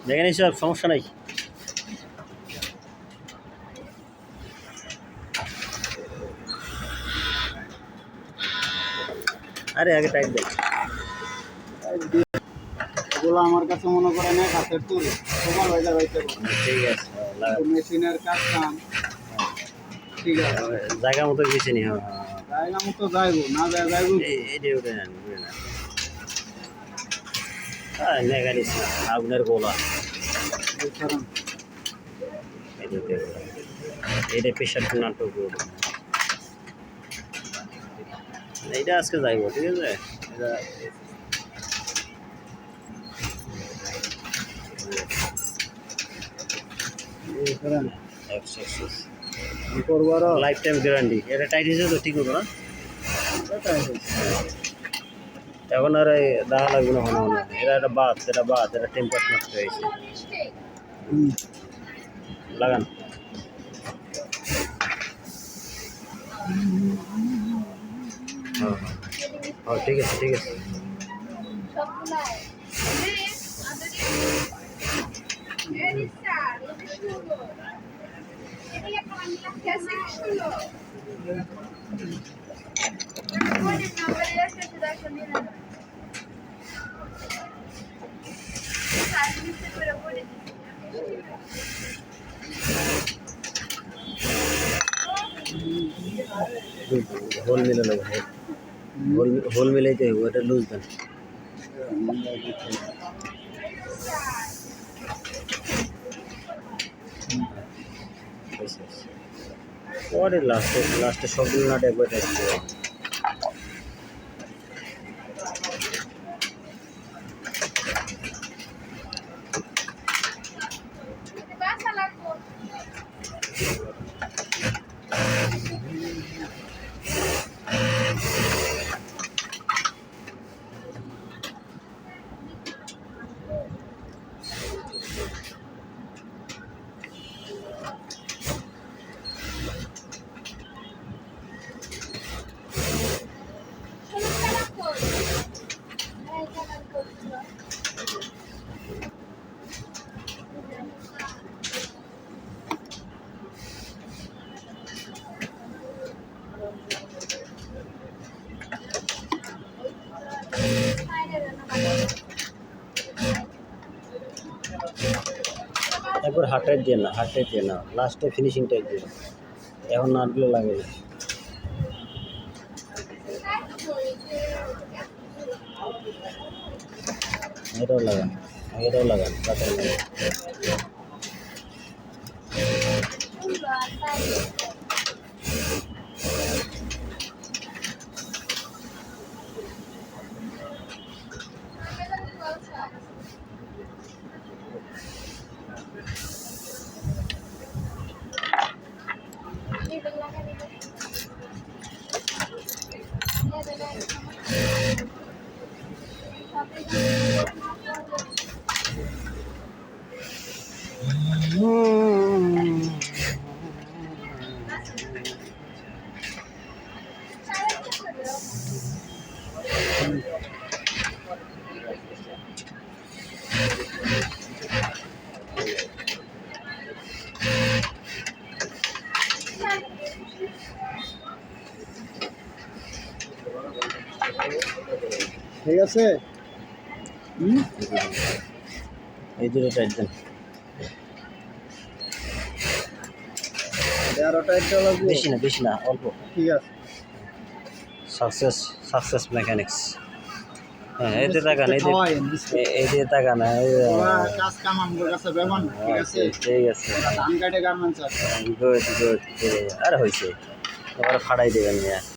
দেখে নিস সব সমস্যা নাই। আরে আগে টাইট দেখ। এগুলো আমার কাছে মনে করে না হাতের তুল তোমার হয়ে যাবে। ঠিক আছে, মেশিনের কাজ কাম ঠিক আছে, জায়গা মতো গেছে নি। হ্যাঁ জায়গা মতো যাইবো না যাইবো এটি উঠে নেন, উঠে নেন। হ্যাঁ নেগালিস না, আগুনের গোলা এটা প্রেশার নাটক। এইটা আজকে যাইব, ঠিক আছে। এটা লাইফ টাইম গ্যারান্টি। এটা টাইট হয়েছে তো ঠিক হতো না এখন আর দেখা লাগবে না মনে মনে। এটা একটা বাদ, এটা বাদ, এটা টেম্পার নষ্ট হয়েছে। লাগান হ্যাঁ হ্যাঁ ঠিক আছে ঠিক আছে। হোল মিলে নেবো, হোল মিলাইতে হইব। এটা লুজ দেন। পরে লাস্টে সবগুলো নাট একবার টাইট করে। একবার হার্টের দিয়ে না, হার্টের দিয়ে না, লাস্টে ফিনিশিং টাইপ দিয়ে। এখন নাটগুলো লাগে না। এটাও লাগান, এটাও লাগান, কাটার লাগান। ঠিক আছে। এই দুটো টাইট দেন। 11টা লাগবে, বেশি না অল্প। ঠিক আছে। Success mechanics. হ্যাঁ এই দিয়ে তাকান, এই দিয়ে তাকান। কাজ কাম আমার কাছে ব্যবহার ঠিক আছে, ঠিক আছে। ধান কাটে গার্মেন্টস আছে। Good good. আর হয়েছে, এবার ফাড়াই দেবেন।